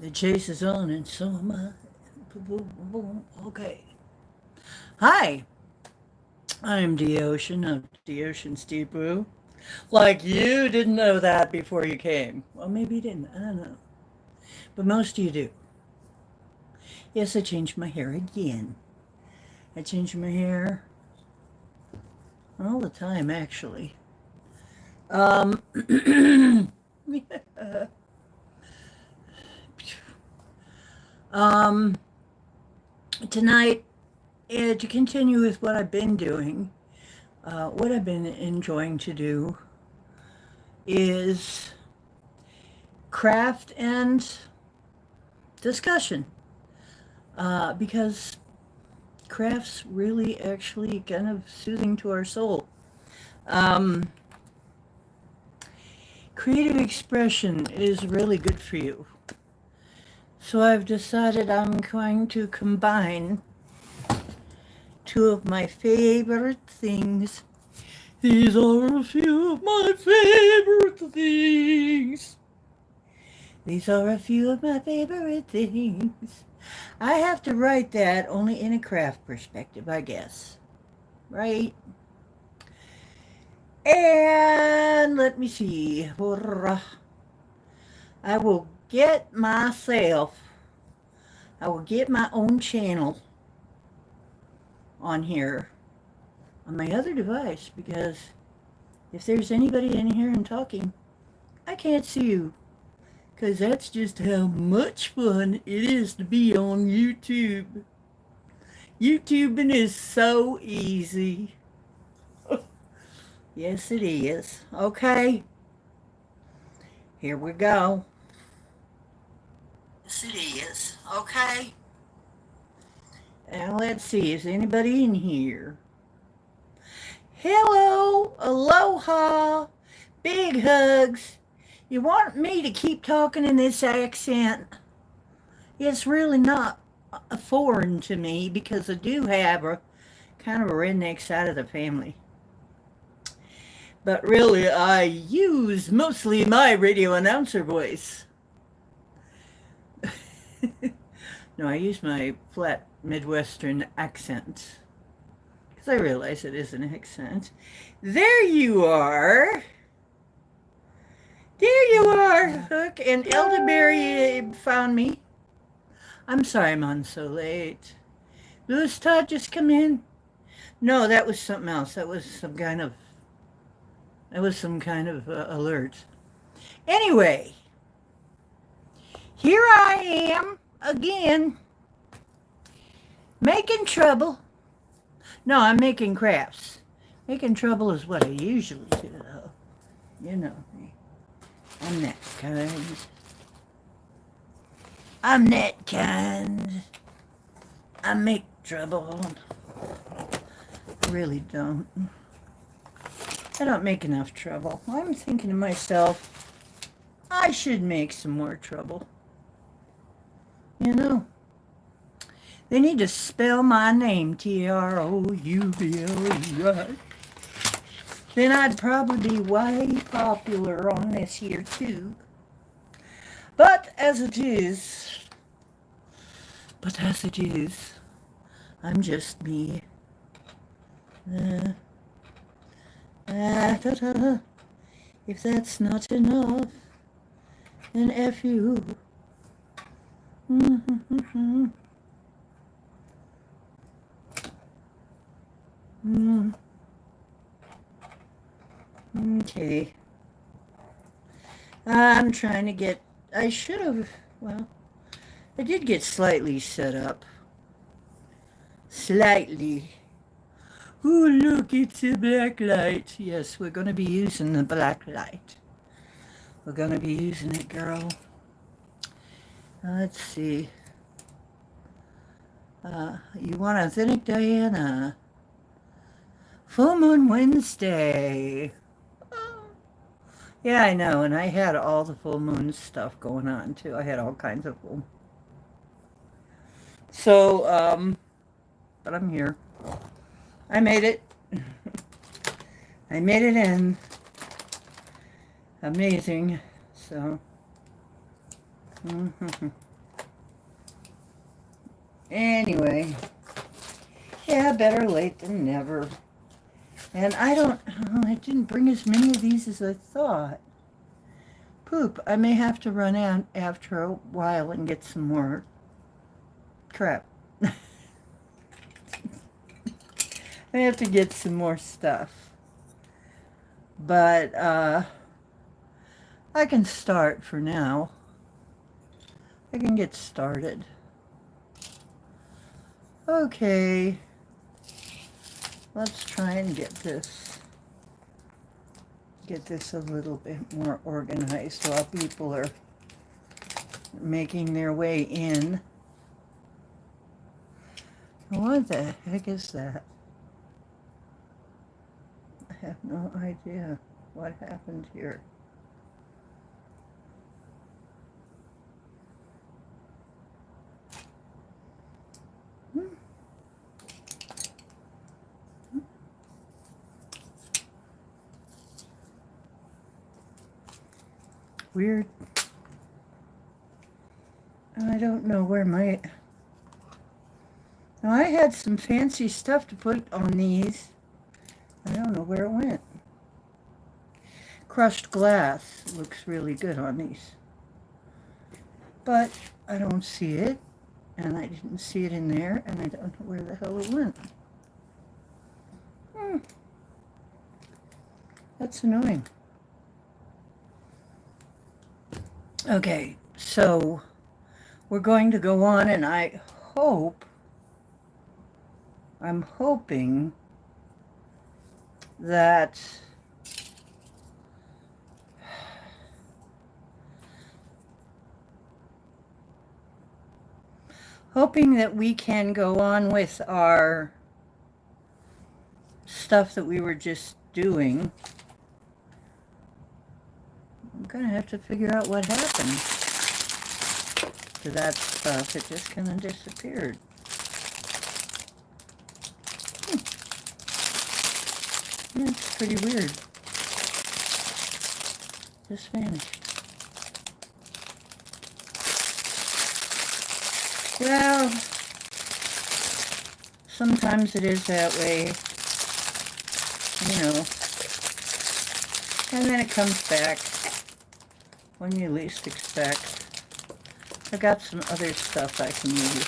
The chase is on, and so am I. Boom, boom, boom. Okay. Hi, I'm the Ocean of the Ocean's Deep Blue. Like you didn't know that before you came. Well, maybe you didn't. I don't know. But most of you do. Yes, I changed my hair again. I change my hair all the time, actually. Um, um, tonight, to continue with what I've been doing, what I've been enjoying to do is craft and discussion. Because craft's really actually kind of soothing to our soul. Um, Creative expression is really good for you. So I've decided I'm going to combine two of my favorite things. These are a few of my favorite things. These are a few of my favorite things. I have to write that only in a craft perspective, I guess. Right? And let me see. I will get myself, I will get my own channel on here on my other device because if there's anybody in here and talking, I can't see you. Because that's just how much fun it is to be on YouTube. YouTubing is so easy. Yes, it is. Okay, here we go. Yes, it is. Okay. And let's see, is anybody in here? Hello, aloha, big hugs. You want me to keep talking in this accent? It's really not foreign to me because I do have a kind of a redneck side of the family. But really, I use mostly my radio announcer voice. No, I use my flat Midwestern accent because I realize it is an accent. There you are. There you are, Hook. And Elderberry found me. I'm sorry I'm on so late. Louis Todd just come in? No, that was something else. That was some kind of alert. Anyway, here I am again, making trouble. No, I'm making crafts. Making trouble is what I usually do, though. You know me. I'm that kind. I'm that kind. I make trouble. I really don't. I don't make enough trouble. I'm thinking to myself, I should make some more trouble. You know, they need to spell my name Troubl, right? Then I'd probably be way popular on this here too. But as it is, I'm just me. If that's not enough, then F you. Okay. I'm trying to get, I should have, well, I did get slightly set up. Slightly. Oh, look, it's a black light. Yes, we're going to be using the black light. We're going to be using it, girl. Let's see. You want authentic Diana? Full Moon Wednesday. Yeah, I know, and I had all the full moon stuff going on, too. I had all kinds of full. So, but I'm here. I made it. I made it in. Amazing. So, Anyway, yeah, better late than never. And I didn't bring as many of these as I thought. Poop, I may have to run out after a while and get some more crap. I have to get some more stuff. But I can start for now. I can get started. Okay. Let's try and get this a little bit more organized while people are making their way in. What the heck is that? I have no idea what happened here. Weird. I don't know where my... Now, I had some fancy stuff to put on these. I don't know where it went. Crushed glass looks really good on these. But I don't see it. And I didn't see it in there. And I don't know where the hell it went. That's annoying. Okay, so we're going to go on, and I'm hoping that we can go on with our stuff that we were just doing. I'm going to have to figure out what happened to that stuff. It just kind of disappeared. It's pretty weird. Just vanished. Well, sometimes it is that way, you know. And then it comes back when you least expect. I got some other stuff I can use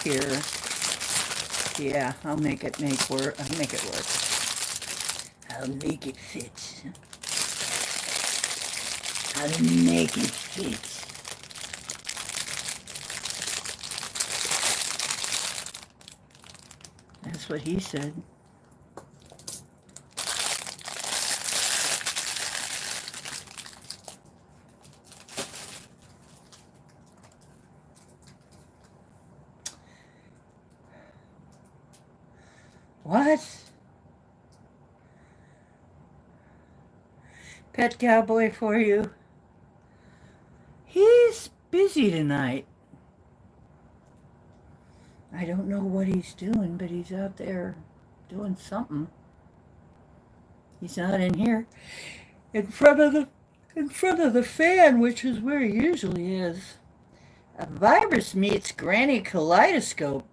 here. Yeah, I'll make it work. I'll make it work. I'll make it fit. I'll make it fit. That's what he said. What? Pet cowboy for you. He's busy tonight. I don't know what he's doing, but he's out there doing something. He's not in here. In front of the fan, which is where he usually is. A virus meets Granny Kaleidoscope.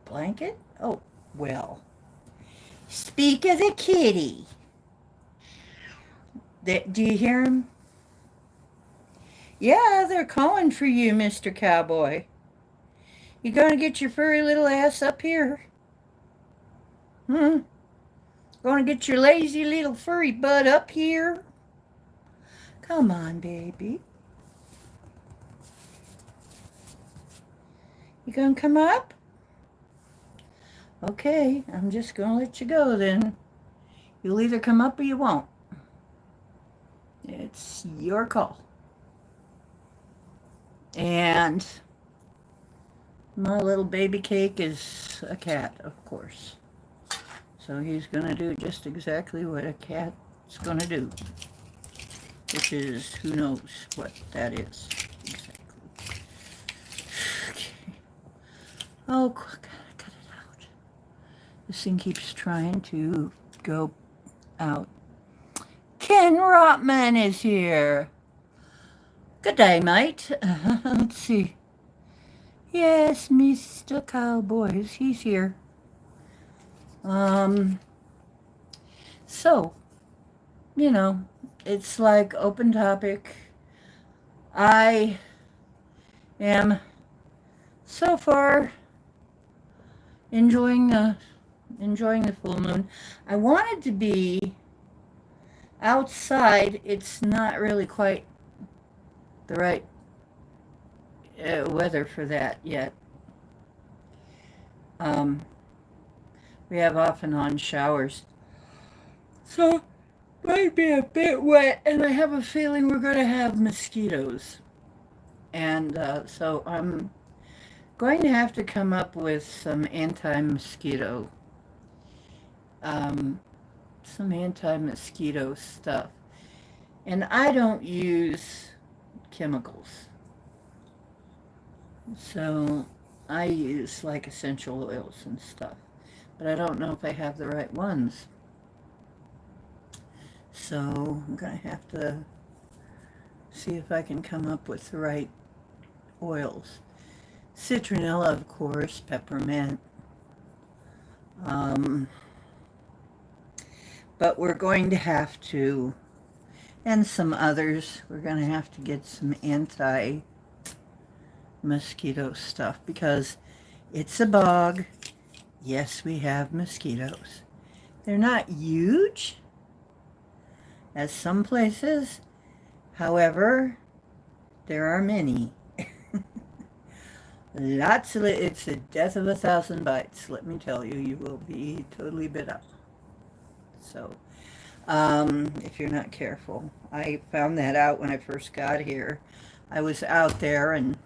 Blanket? Oh, well. Speak of the kitty. Do you hear him? Yeah, they're calling for you, Mr. Cowboy. You gonna get your furry little ass up here? Gonna get your lazy little furry butt up here? Come on, baby. You gonna come up? Okay, I'm just gonna let you go then. You'll either come up or you won't. It's your call. And my little baby cake is a cat, of course. So he's gonna do just exactly what a cat's gonna do. Which is, who knows what that is exactly. Okay. Oh, gotta cut it out. This thing keeps trying to go out. Ken Rotman is here. Good day, mate. Let's see. Yes, Mr. Cowboys, he's here. Um, so, you know, it's like open topic. I am so far enjoying the full moon. I wanted to be outside. It's not really quite the right weather for that yet. Um, we have off and on showers, so might be a bit wet, and I have a feeling we're going to have mosquitoes. And so I'm going to have to come up with um, some anti-mosquito stuff. And I don't use chemicals, so I use like essential oils and stuff. But I don't know if I have the right ones. So I'm going to have to see if I can come up with the right oils. Citronella, of course, peppermint. Um, but we're going to have to, and some others, we're going to have to get some anti-mosquito stuff because it's a bog. Yes, we have mosquitoes. They're not huge, as some places. However, there are many. It's the death of 1,000 bites. Let me tell you, you will be totally bit up. So, if you're not careful. I found that out when I first got here. I was out there and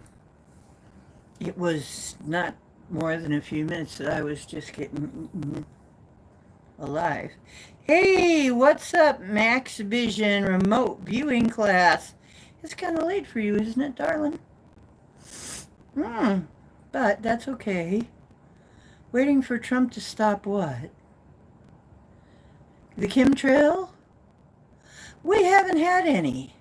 it was not more than a few minutes that I was just getting eaten alive. Hey, what's up, Max Vision remote viewing class? It's kind of late for you, isn't it, darling? But that's okay. Waiting for Trump to stop what? The chemtrail? We haven't had any.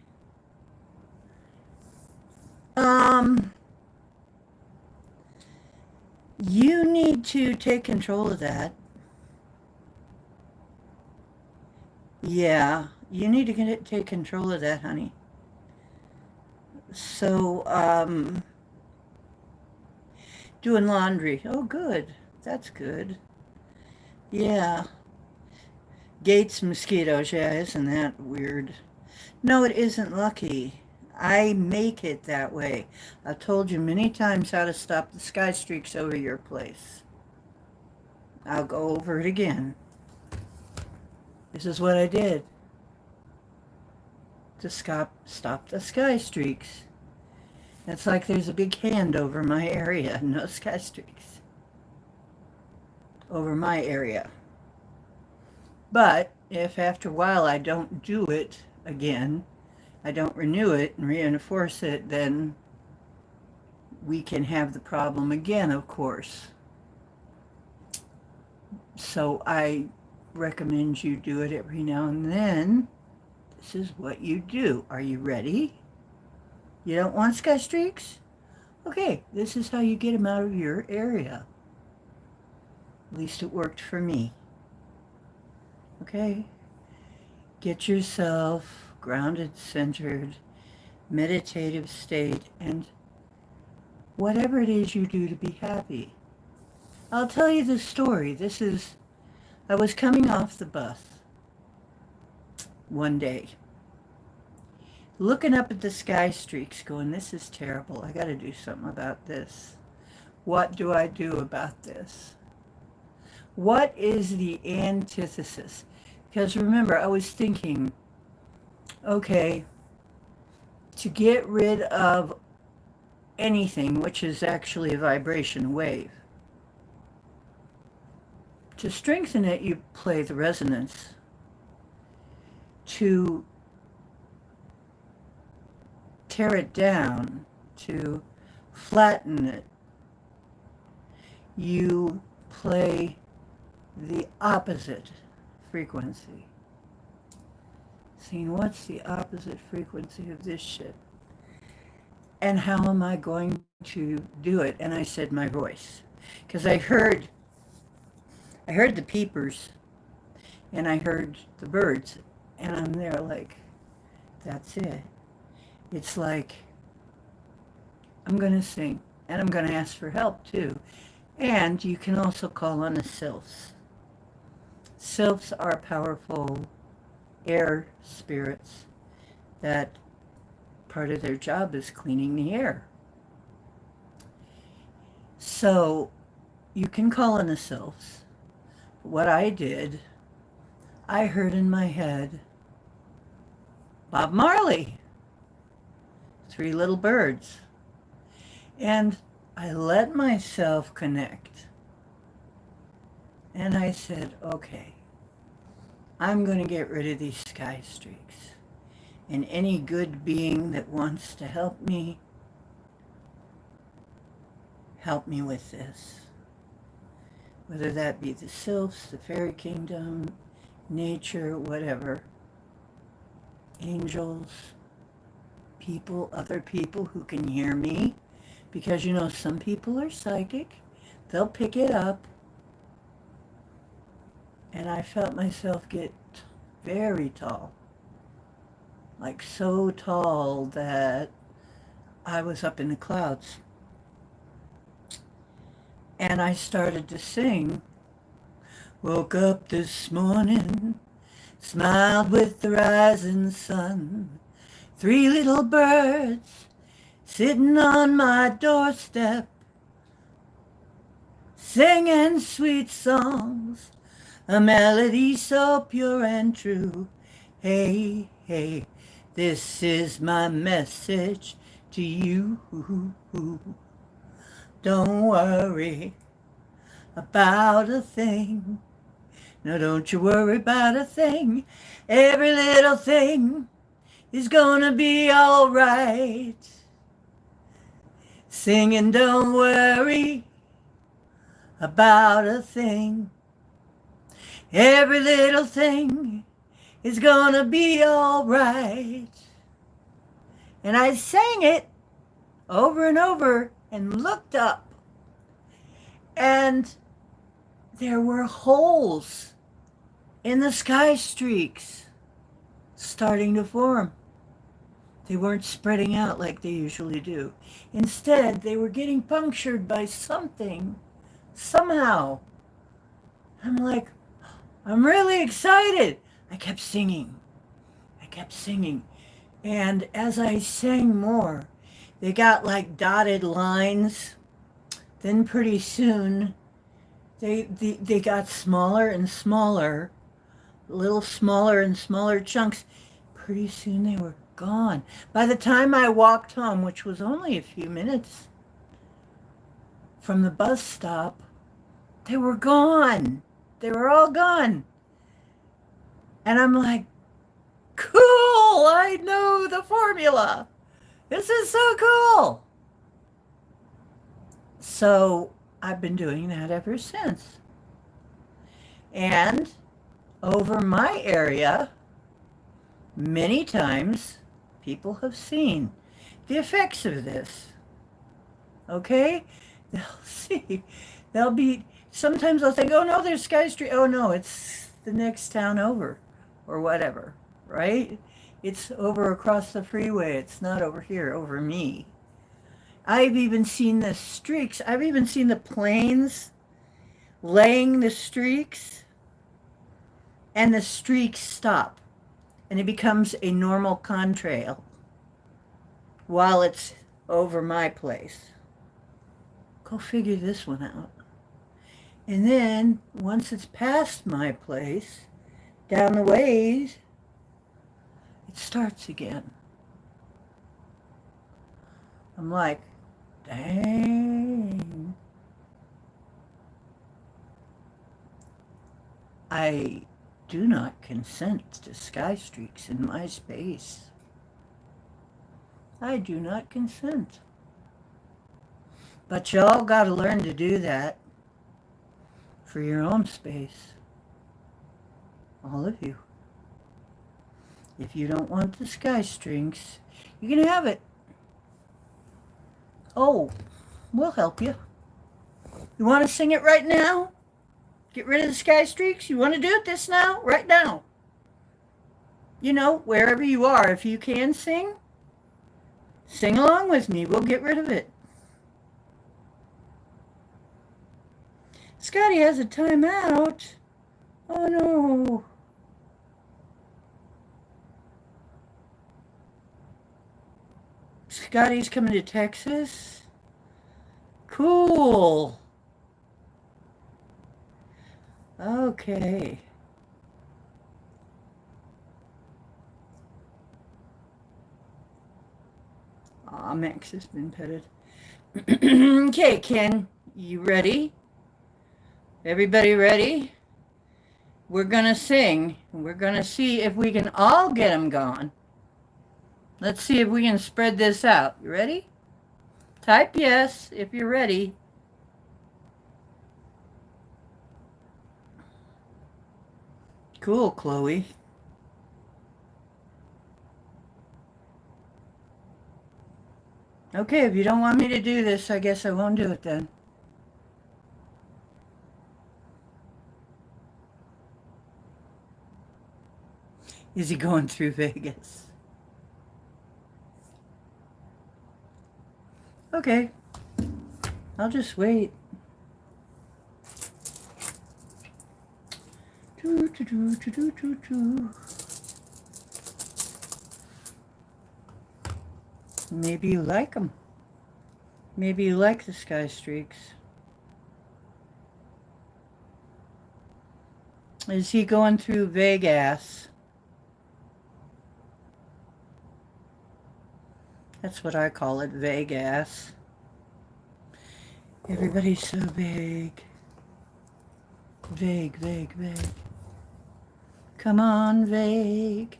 You need to take control of that. Yeah, you need to take control of that, honey. So, doing laundry. Oh, good. That's good. Yeah. Gates mosquitoes. Yeah, isn't that weird? No, it isn't lucky. I make it that way. I've told you many times how to stop the sky streaks over your place. I'll go over it again. This is what I did to stop the sky streaks. It's like there's a big hand over my area. No sky streaks over my area. But if after a while I don't do it again, I don't renew it and reinforce it, then we can have the problem again, of course. So I recommend you do it every now and then. This is what you do. Are you ready? You don't want sky streaks? Okay, this is how you get them out of your area. At least it worked for me. Okay? Get yourself grounded, centered, meditative state, and whatever it is you do to be happy. I'll tell you the story. I was coming off the bus one day, looking up at the sky streaks, going, this is terrible. I got to do something about this. What do I do about this? What is the antithesis? Because remember, I was thinking, okay, to get rid of anything, which is actually a vibration wave, to strengthen it, you play the resonance. To tear it down, to flatten it, you play the opposite frequency. Seeing what's the opposite frequency of this shit? And how am I going to do it, and I said my voice, because I heard the peepers, and I heard the birds, and I'm there like, that's it. It's like, I'm going to sing, and I'm going to ask for help too. And you can also call on the sylphs. Sylphs are powerful air spirits that part of their job is cleaning the air. So you can call on the sylphs. What I did, I heard in my head, Bob Marley, Three Little Birds. And I let myself connect. And I said, okay, I'm going to get rid of these sky streaks. And any good being that wants to help me with this. Whether that be the sylphs, the fairy kingdom, nature, whatever. Angels, people, other people who can hear me. Because, you know, some people are psychic. They'll pick it up. And I felt myself get very tall. Like so tall that I was up in the clouds. And I started to sing. Woke up this morning, smiled with the rising sun. Three little birds sitting on my doorstep, singing sweet songs, a melody so pure and true. Hey, hey, this is my message to you. Don't worry about a thing. No, don't you worry about a thing. Every little thing is gonna be all right. Singing, don't worry about a thing. Every little thing is gonna be all right. And I sang it over and over and looked up. And there were holes in the sky streaks starting to form. They weren't spreading out like they usually do. Instead, they were getting punctured by something, somehow. I'm like, I'm really excited. I kept singing. And as I sang more, they got like dotted lines. Then pretty soon, they got smaller and smaller, a little smaller and smaller chunks. Pretty soon they were gone. By the time I walked home, which was only a few minutes from the bus stop, they were gone. They were all gone. And I'm like, cool, I know the formula. This is so cool. So I've been doing that ever since. And over my area, many times, people have seen the effects of this. Okay? They'll see. Sometimes they'll think, oh no, there's Sky Street. Oh no, it's the next town over or whatever, right? It's over across the freeway. It's not over here, over me. I've even seen the streaks. I've even seen the planes laying the streaks, and the streaks stop, and it becomes a normal contrail while it's over my place. Go figure this one out. And then, once it's past my place, down the ways, it starts again. I'm like, dang. I do not consent to sky streaks in my space. I do not consent. But y'all got to learn to do that for your own space. All of you. If you don't want the sky streaks, you can have it. Oh, We'll help you. You want to sing it right now? Get rid of the sky streaks? You want to do it this now? Right now. You know, wherever you are, if you can sing, sing along with me. We'll get rid of it. Scotty has a timeout. Oh no. Scotty's coming to Texas. Cool. Okay. Aw, Max has been petted. Okay, Ken, you ready? Everybody ready? We're going to sing. We're going to see if we can all get them gone. Let's see if we can spread this out. You ready? Type yes if you're ready. Cool, Chloe. Okay, if you don't want me to do this, I guess I won't do it then. Is he going through Vegas? Okay. I'll just wait. Maybe you like them. Maybe you like the sky streaks. Is he going through Vegas? That's what I call it, Vegas. Everybody's so vague. Vague, vague, vague. Come on, vague.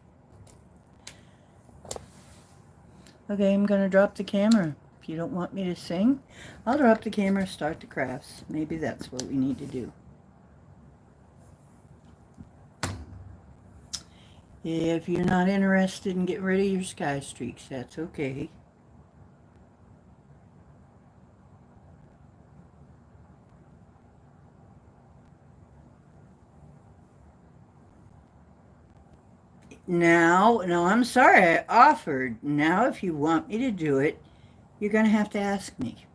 Okay, I'm going to drop the camera. If you don't want me to sing, I'll drop the camera, start the crafts. Maybe that's what we need to do. If you're not interested in getting rid of your sky streaks, that's okay. Now, no, I'm sorry, I offered. Now, if you want me to do it, you're going to have to ask me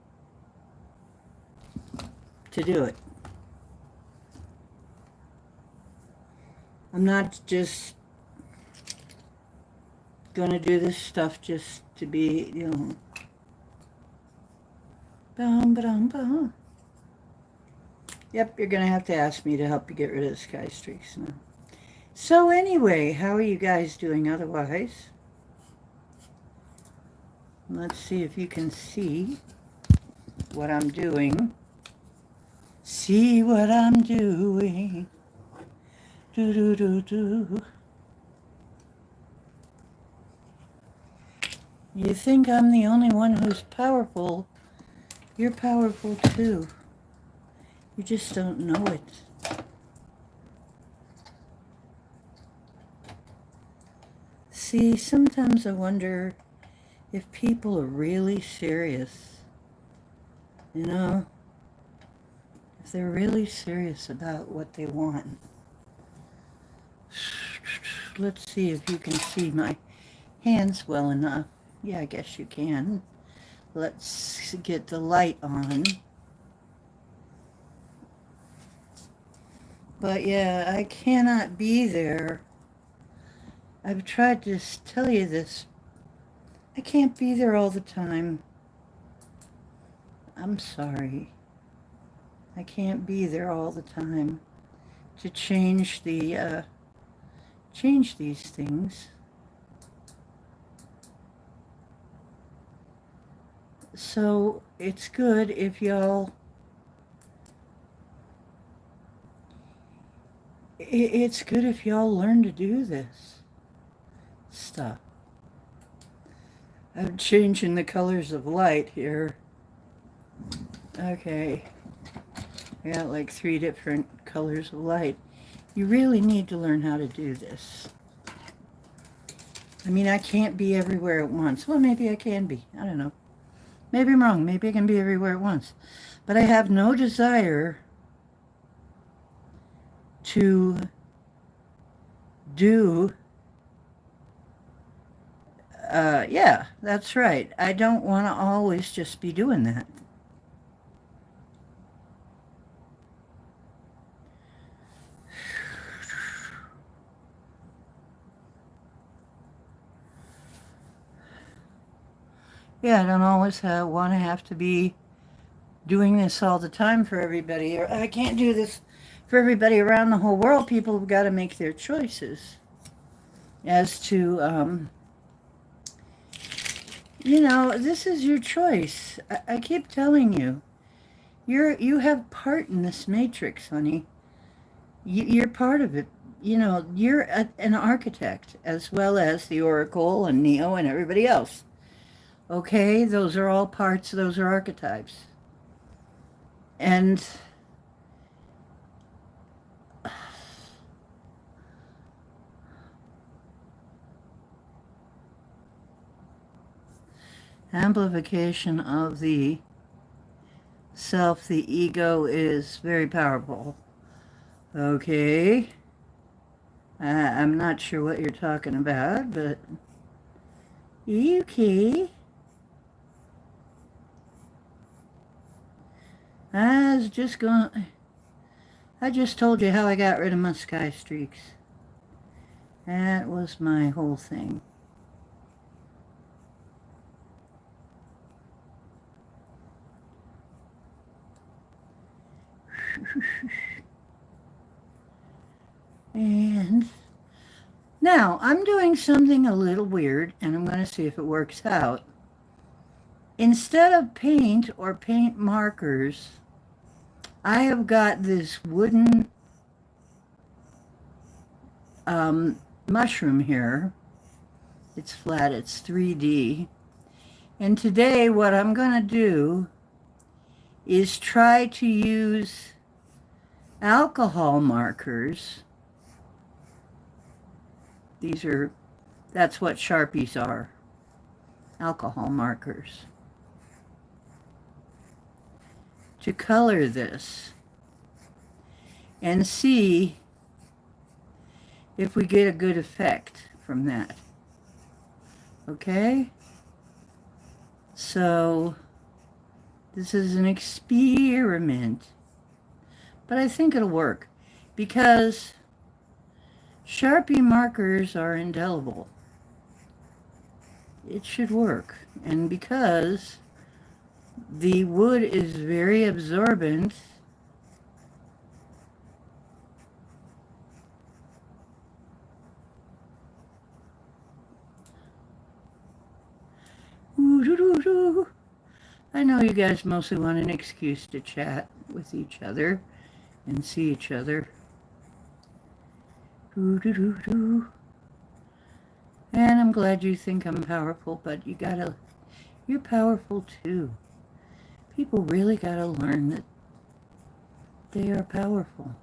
to do it. I'm not just going to do this stuff just to be, you know, bum. Yep, you're going to have to ask me to help you get rid of the sky streaks now. So anyway, how are you guys doing otherwise? Let's see if you can see what I'm doing. See what I'm doing. Do. You think I'm the only one who's powerful. You're powerful too. You just don't know it. See, sometimes I wonder if people are really serious. You know, if they're really serious about what they want. Let's see if you can see my hands well enough. Yeah, I guess you can. Let's get the light on. But yeah, I cannot be there. I've tried to tell you this. I can't be there all the time. I'm sorry. I can't be there all the time to change the change these things. So it's good if y'all it's good if y'all learn to do this stuff. I'm changing the colors of light here. Okay. I got like 3 different colors of light. You really need to learn how to do this. I mean, I can't be everywhere at once. Well, maybe I can be. I don't know. Maybe I'm wrong. Maybe I can be everywhere at once. But I have no desire to do, yeah, that's right. I don't want to always just be doing that. Yeah, I don't always want to have to be doing this all the time for everybody. Or I can't do this for everybody around the whole world. People have got to make their choices as to, this is your choice. I keep telling you, you have part in this matrix, honey. You're part of it. You're an architect as well as the Oracle and Neo and everybody else. Okay, those are all parts. Those are archetypes. And amplification of the self, the ego, is very powerful. Okay. I'm not sure what you're talking about, but okay. I just told you how I got rid of my sky streaks. That was my whole thing. And now I'm doing something a little weird, and I'm going to see if it works out. Instead of paint or paint markers, I have got this wooden mushroom here. It's flat, it's 3D. And today what I'm going to do is try to use alcohol markers. That's what Sharpies are, alcohol markers, to color this and see if we get a good effect from that. Okay? So this is an experiment, but I think it'll work because Sharpie markers are indelible. It should work. And because the wood is very absorbent, I know you guys mostly want an excuse to chat with each other and see each other. And I'm glad you think I'm powerful, but you're powerful too. People really gotta learn that they are powerful.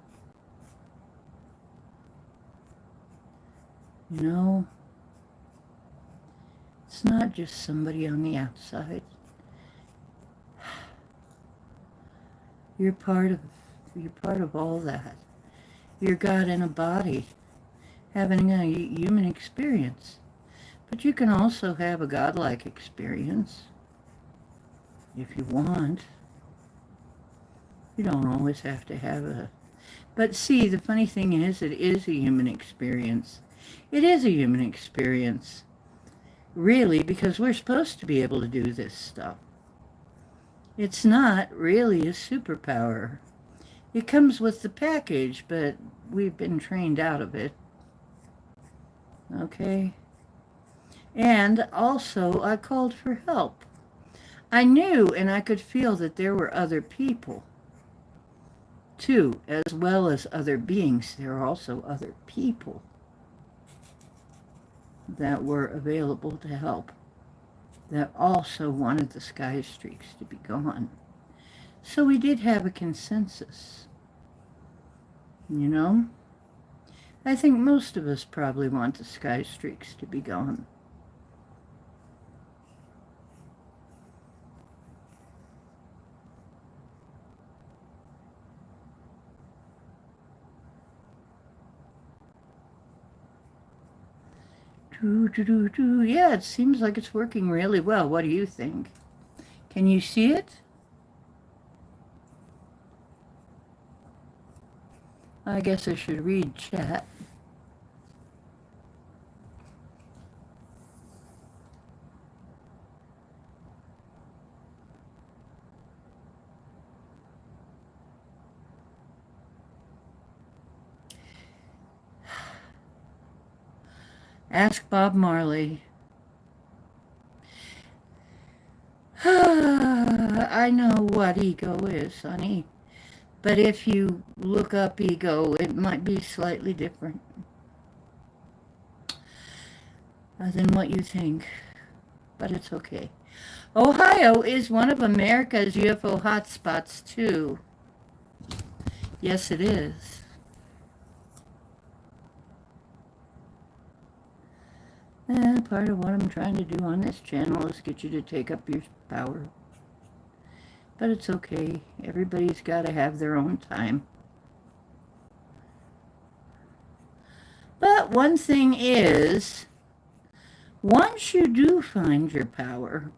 It's not just somebody on the outside. You're part of all that. You're God in a body, having a human experience. But you can also have a godlike experience if you want. You don't always have to have a... But see, the funny thing is, it is a human experience. It is a human experience. Really, because we're supposed to be able to do this stuff. It's not really a superpower. It comes with the package, but we've been trained out of it. Okay? And also, I called for help. I knew and I could feel that there were other people, too, as well as other beings. There are also other people that were available to help, that also wanted the sky streaks to be gone. So we did have a consensus. I think most of us probably want the sky streaks to be gone. Yeah, it seems like it's working really well. What do you think? Can you see it? I guess I should read chat. Ask Bob Marley. I know what ego is, honey. But if you look up ego, it might be slightly different than what you think. But it's okay. Ohio is one of America's UFO hotspots, too. Yes, it is. Part of what I'm trying to do on this channel is get you to take up your power. But it's okay. Everybody's got to have their own time. But one thing is, once you do find your power,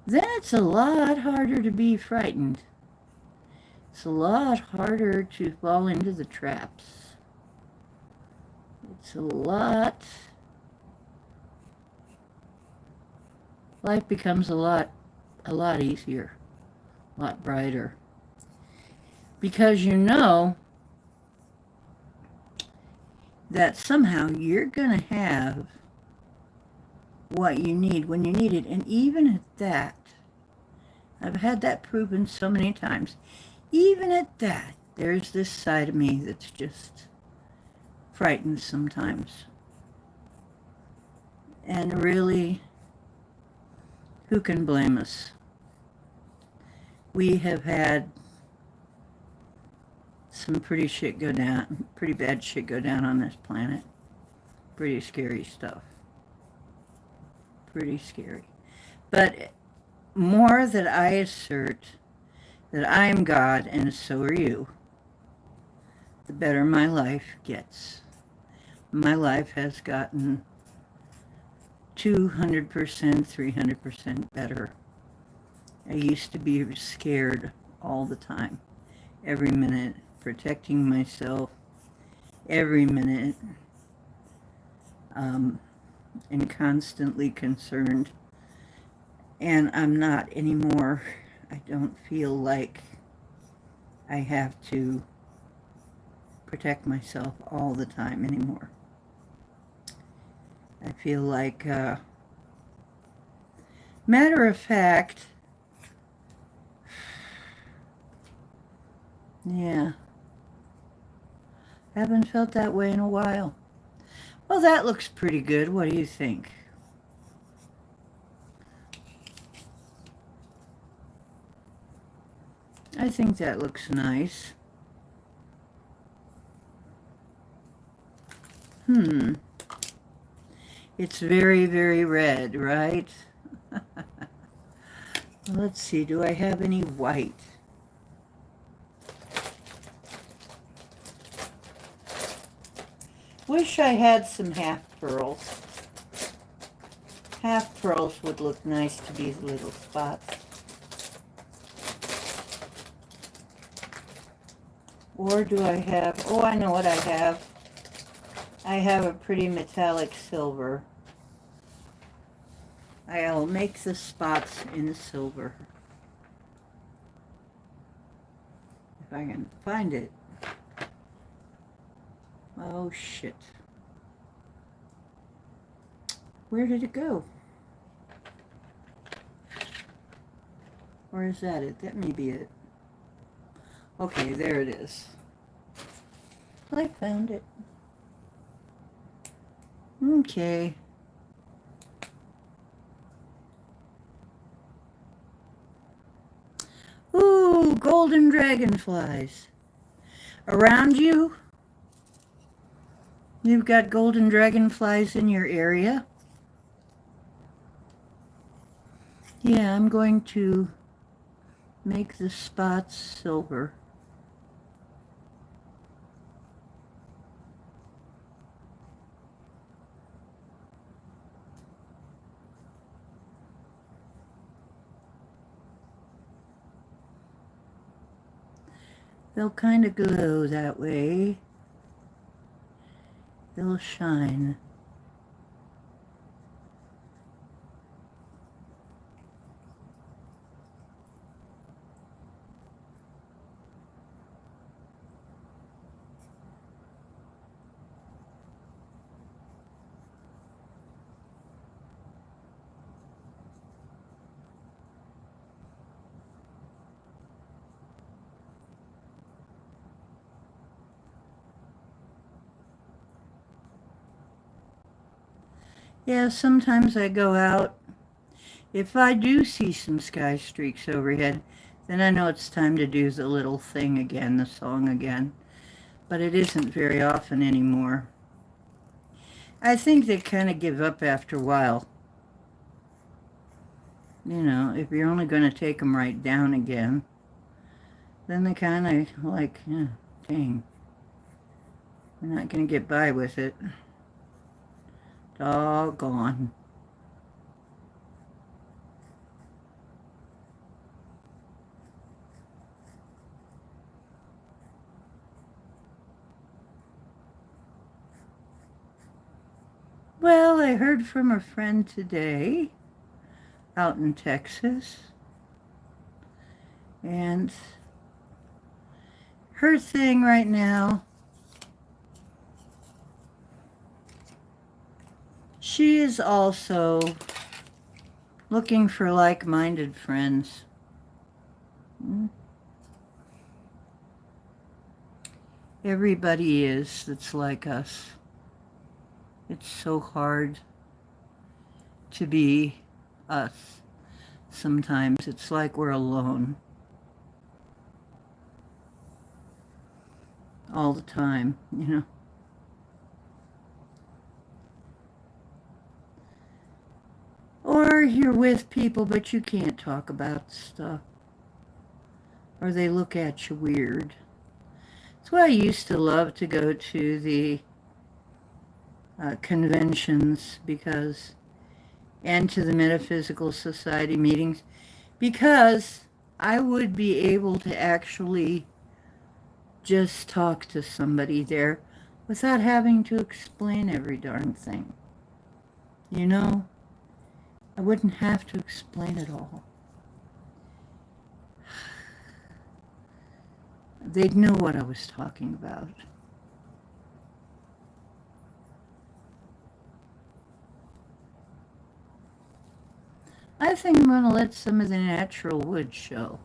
then it's a lot harder to be frightened. It's a lot harder to fall into the traps. It's a lot... Life becomes a lot easier, a lot brighter. Because you know that somehow you're going to have what you need when you need it. And even at that, I've had that proven so many times, even at that, there's this side of me that's just frightened sometimes. And really, who can blame us? We have had some pretty bad shit go down on this planet. Pretty scary stuff. Pretty scary. But more that I assert that I am God and so are you, the better my life gets. My life has gotten 200%, 300% better. I used to be scared all the time, every minute, protecting myself, every minute, and constantly concerned. And I'm not anymore. I don't feel like I have to protect myself all the time anymore. I feel like, matter of fact, yeah, haven't felt that way in a while. Well, that looks pretty good. What do you think? I think that looks nice. It's very, very red, right? Let's see, do I have any white? Wish I had some half pearls. Half pearls would look nice to these little spots. Or do I have, oh, I know what I have. I have a pretty metallic silver. I'll make the spots in silver. If I can find it. Oh, shit. Where did it go? Or is that it? That may be it. Okay, there it is. I found it. Okay. Ooh, golden dragonflies. Around you, you've got golden dragonflies in your area. Yeah, I'm going to make the spots silver. they'll kind of glow that way. They'll shine. Yeah, sometimes I go out. If I do see some sky streaks overhead, then I know it's time to do the little thing again, the song again. But it isn't very often anymore. I think they kind of give up after a while. You know, if you're only going to take them right down again, then they kind of like, yeah, dang, we're not going to get by with it. Doggone. Well, I heard from a friend today out in Texas, and her thing right now, she is also looking for like-minded friends. Everybody is that's like us. It's so hard to be us. Sometimes it's like we're alone all the time, you know. Or you're with people, but you can't talk about stuff. Or they look at you weird. That's why I used to love to go to the conventions and to the Metaphysical Society meetings, because I would be able to actually just talk to somebody there without having to explain every darn thing. You know, I wouldn't have to explain it all. They'd know what I was talking about. I think I'm going to let some of the natural wood show.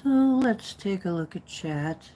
So let's take a look at chat.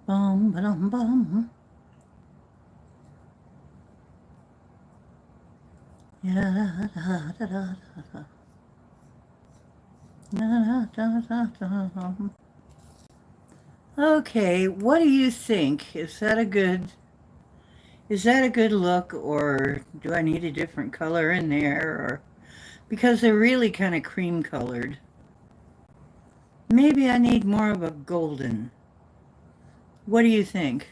Bum, ba-dum, bum. Yeah, da, da, da, da, da. Da, da, da, da, da. Okay, what do you think? Is that a good look, or do I need a different color in there, or because they're really kind of cream colored. Maybe I need more of a golden. What do you think?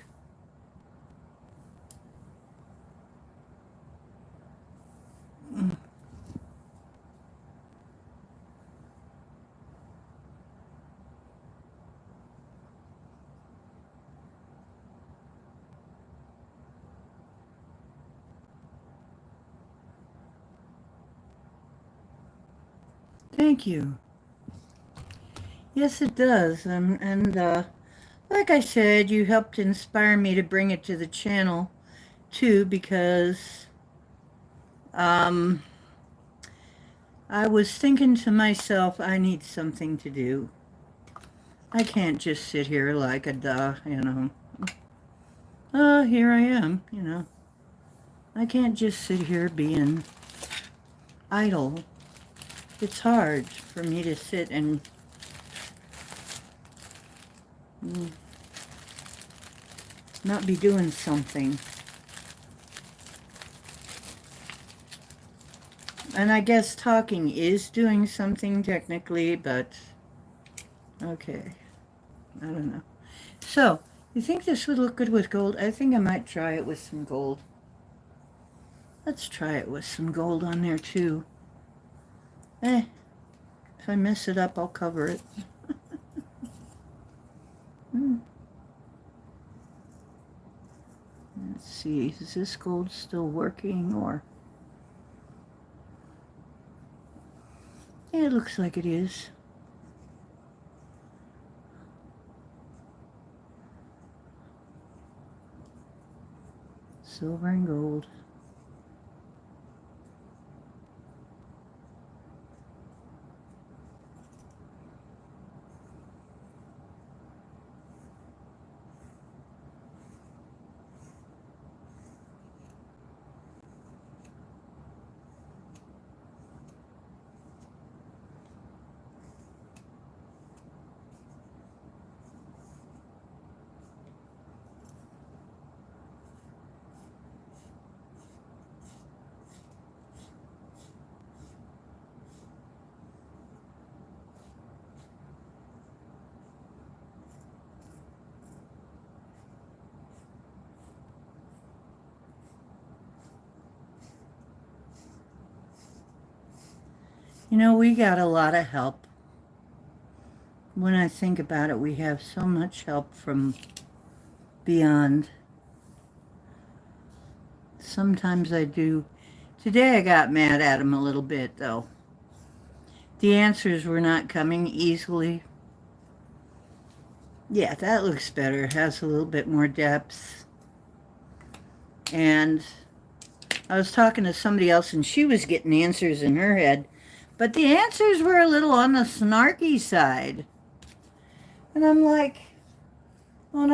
Thank you. Yes, it does. And like I said, you helped inspire me to bring it to the channel too, because um, I was thinking to myself, I need something to do. I can't just sit here like a duh, you know. Here I am, you know. I can't just sit here being idle. It's hard for me to sit and not be doing something. And I guess talking is doing something technically, but okay. I don't know. So, you think this would look good with gold? I think I might try it with some gold. Let's try it with some gold on there too. If I mess it up, I'll cover it. Let's see, is this gold still working or... Yeah, it looks like it is. Silver and gold. You know, we got a lot of help. When I think about it, we have so much help from beyond. Sometimes I do. Today I got mad at him a little bit, though. The answers were not coming easily. Yeah, that looks better. It has a little bit more depth. And I was talking to somebody else, and she was getting answers in her head. But the answers were a little on the snarky side. And I'm like,